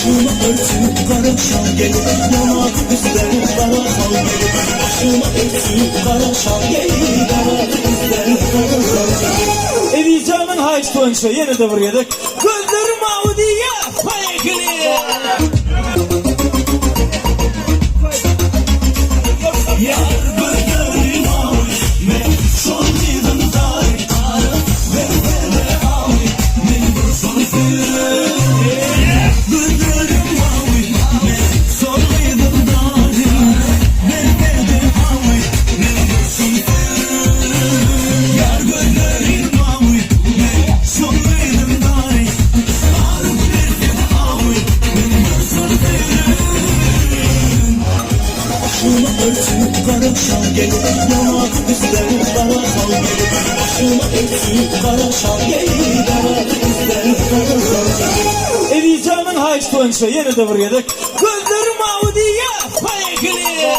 Başıma örtü kara şal gelir, yanak üstler kara hal gelir. Başıma örtü kara şal gelir, yanak üstler kara hal gelir. Edeceğimin haç koyunca yine de buraya Gözlerim Audi'ye faykili. Başıma örtü kara şal gelir, yanak üstler kara hal gelir. Başıma örtü kara şal gelir, yanak üstler kara hal gelir. Edeceğimin haç koyunca yine de buraya Gözlerim Audi'ye faykili.